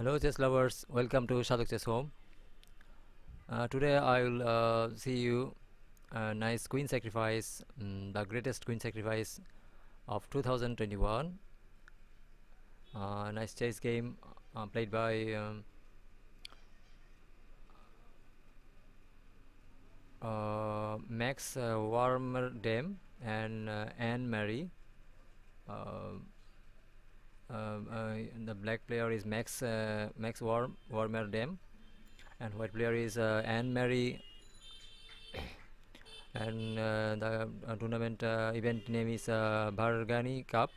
Hello chess lovers, welcome to Shadhok Chess Home. Today I will see you a nice queen sacrifice, the greatest queen sacrifice of 2021. Nice chess game played by Max Warmerdam and Annmarie. Uh, the black player is Max Warmerdam, and white player is Annmarie, and the tournament event name is Bargani Cup,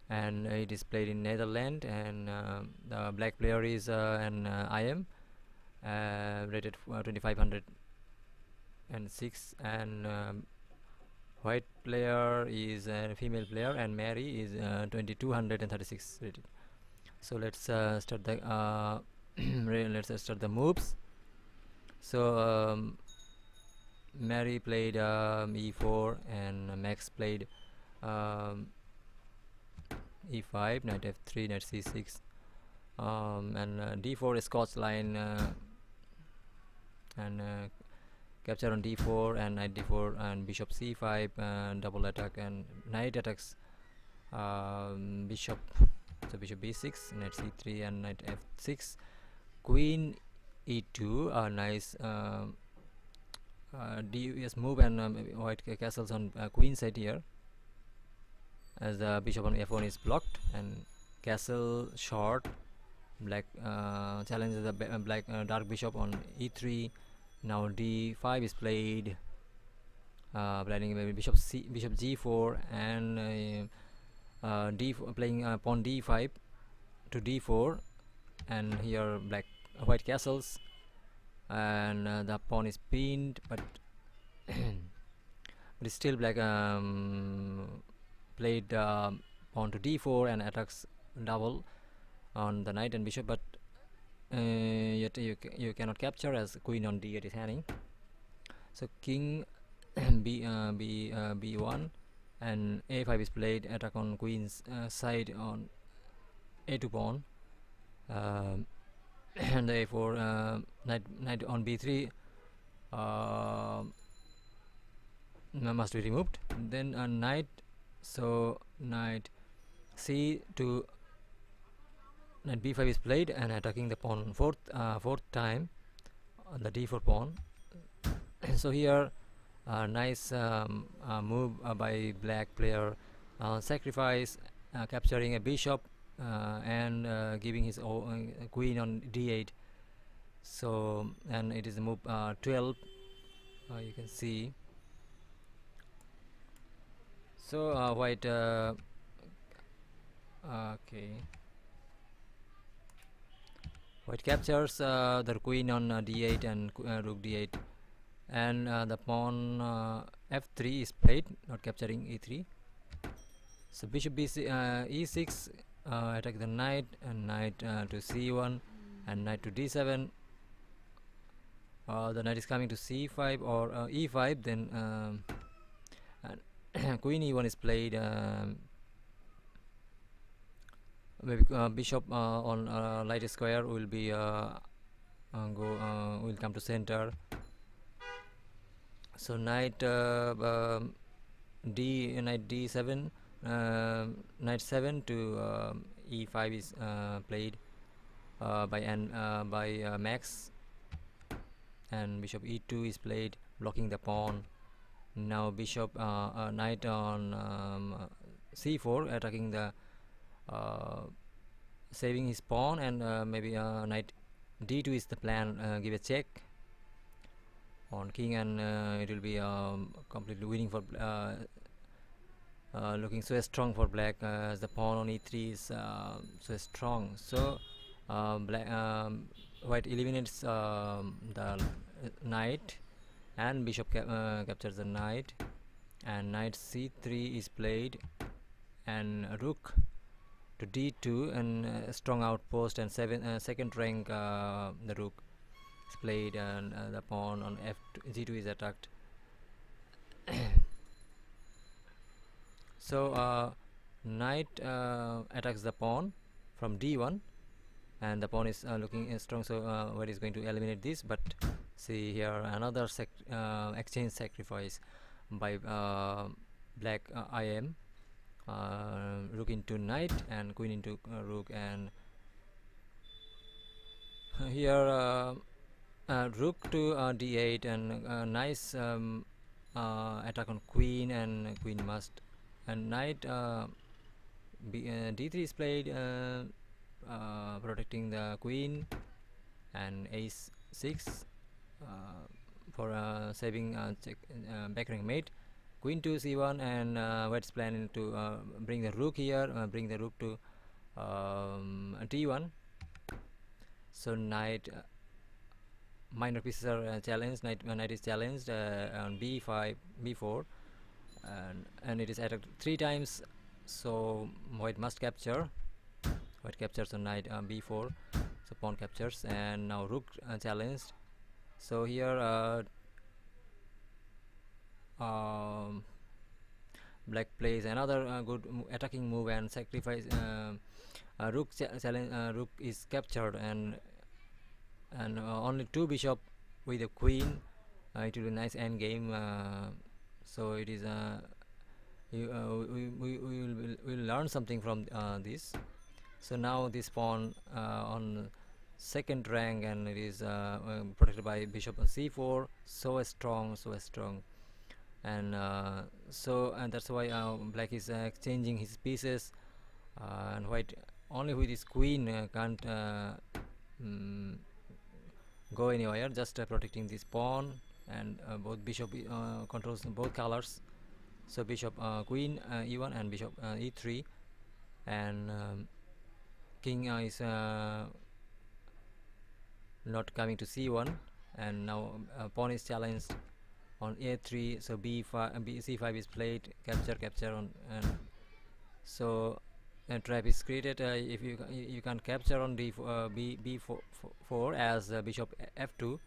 and it is played in Netherlands. And the black player is an IM rated 2506, and white player is a female player, and Mary is 2236 rated. So let's start the let's start the moves. So Mary played e4, and Max played e5, knight f3, knight c6, and d4 Scotch line, and capture on d4 and knight d4 and bishop c5, double attack, and knight attacks bishop. So bishop b6, knight c3, and knight f6, queen e2, nice DUS move, and white castles on queen side here, as the bishop on f1 is blocked, and castle short. Black challenges the black dark bishop on e3. Now d5 is played, playing bishop g4, and playing pawn d5 to d4, and here white castles, and the pawn is pinned, but but still black played pawn to d4 and attacks double on the knight and bishop, but yet you cannot capture, as queen on d8 is hanging. So king b1, and a5 is played, attack on queen's side on a2 pawn, and a4 knight on b3 must be removed. Then a knight, so knight c to knight b5 is played, and attacking the pawn fourth time on the d4 pawn. So here nice move by black player, sacrifice, capturing a bishop, and giving his queen on d8. So, and it is move 12, you can see. So white okay, white captures the queen on d8 and rook d8, and the pawn f3 is played, not capturing e3. So bishop e6, attack the knight, and knight to c1, and knight to d7. The knight is coming to c5 or e5, then queen e1 is played, maybe bishop on light square will be will come to center. So knight knight d7, knight 7 to e5 is played by Max, and bishop e2 is played, blocking the pawn. Now bishop knight on c4, attacking the saving his pawn, and maybe knight d2 is the plan, give a check on king, and it will be completely winning for looking so strong for black, as the pawn on e3 is so strong. So white eliminates the knight, and bishop captures the knight, and knight c3 is played, and rook to d2, and strong outpost, and second rank the rook is played, and the pawn on g2 is attacked. So knight attacks the pawn from d1, and the pawn is looking strong, so white is going to eliminate this. But see here, another exchange sacrifice by black. IM rook into knight and queen into rook, and here rook to d8, and nice attack on queen, and queen must, and knight d3 is played, protecting the queen, and ace 6 for saving back rank mate. Queen to c1, and white's planning to bring the rook here, bring the rook to d1. So knight, minor pieces are challenged. Knight is challenged on b5, b4, and it is attacked 3 times. So white must capture. White captures on knight b4, so pawn captures, and now rook challenged. So here black plays another good attacking move and sacrifice. Rook challenge. Rook is captured, and only 2 bishop with a queen. It will be a nice end game. So it is we will learn something from this. So now this pawn on second rank, and it is protected by bishop on c4. So strong, and that's why black is exchanging his pieces, and white only with his queen can't go anywhere, just protecting this pawn, and both bishop controls both colors. So bishop queen e1, and bishop e3, and king is not coming to c1, and now pawn is challenged on a3. So b5, c5 is played, capture on, and so a trap is created. If you can capture on b4 as bishop f2,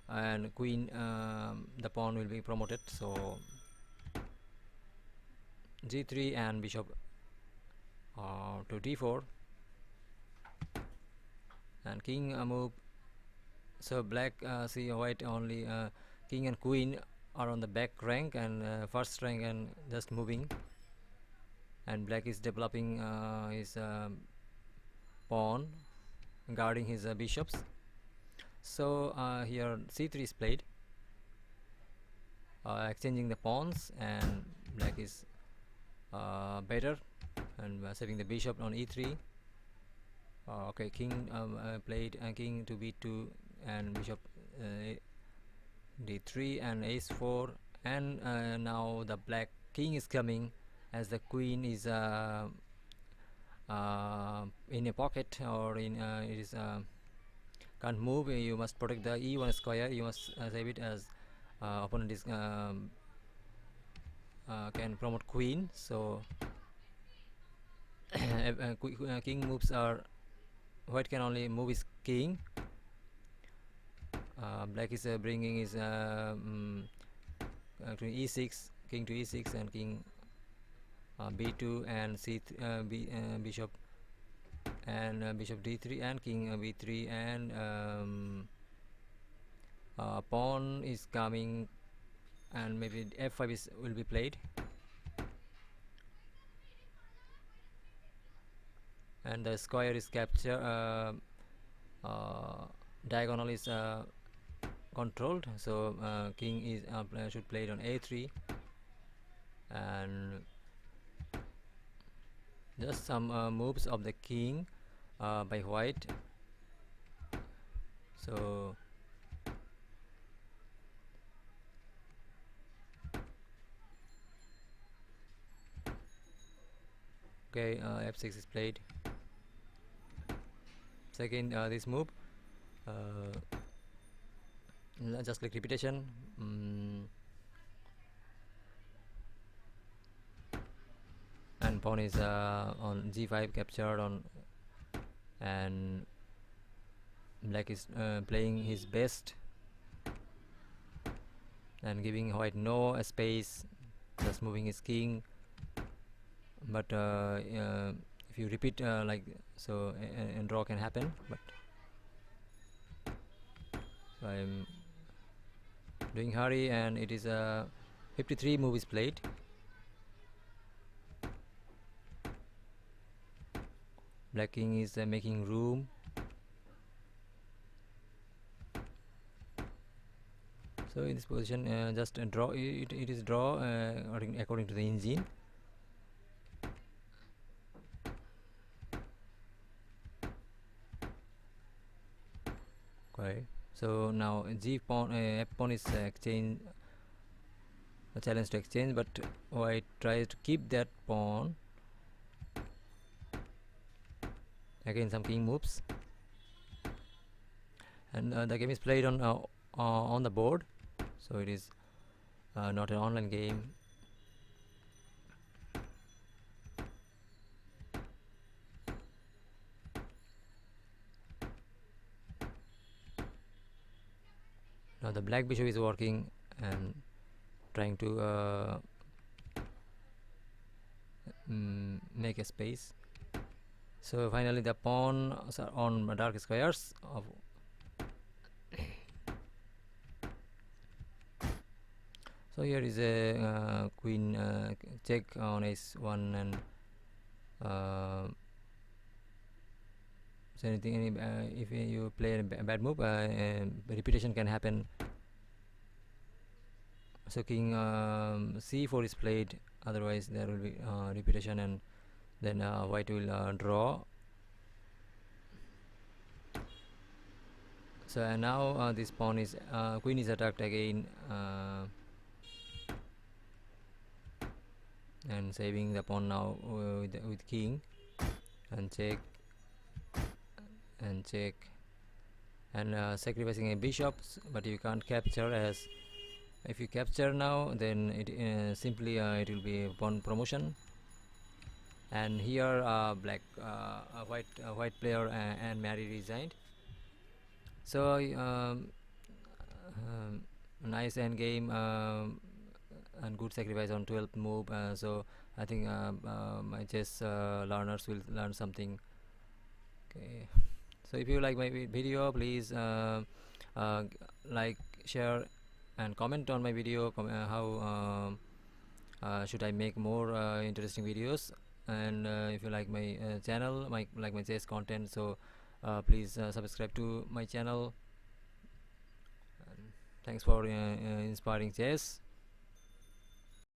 and queen, the pawn will be promoted. So g3 and bishop to d4, and king move. So black see white only king and queen are on the back rank, and first rank, and just moving, and black is developing his pawn, guarding his bishops. So here c3 is played, exchanging the pawns, and black is better, and saving the bishop on e3. Okay, king played, king to b2, and bishop d3, and ace 4, and now the black king is coming, as the queen is in a pocket, or in it is can't move. You must protect the e1 square. You must save it, as opponent is can promote queen. So king moves are, white can only move his king. Black is bringing his to e6, king to e6, and king b2, and bishop, and bishop d3, and king b3, and pawn is coming, and maybe f5 will be played, and the square is captured. Diagonal is controlled. So king is should play it on a3, and just some moves of the king by white. So okay, f6 is played. Second, this move, just like repetition. And pawn is on g5 captured on, and black is playing his best and giving white no space, just moving his king. But if if you repeat like so, and draw can happen. But so I'm doing hurry, and it is 53 movies played. Black king is making room. So in this position, just draw it. It is draw according to the engine. Okay. So now G pawn, F pawn is exchange. A challenge to exchange, but white tries to keep that pawn. Again, some king moves, and the game is played on the board. So it is not an online game. Now the black bishop is working and trying to make a space. So finally the pawns are on dark squares of so here is a queen check on ace1, and so anything if you play a bad move, repetition can happen. So king c4 is played, otherwise there will be repetition, and then white will draw. So now this pawn is queen is attacked again, and saving the pawn now with king, and check and check, and sacrificing a bishop, but you can't capture, as if you capture now, then it simply it will be pawn promotion. And here white player Annmarie resigned. So nice endgame and good sacrifice on 12th move. So I think my chess learners will learn something. Okay. So if you like my video, please like, share, and comment on my video. How should I make more interesting videos? And if you like my channel, like my chess content, so please subscribe to my channel. And thanks for inspiring chess.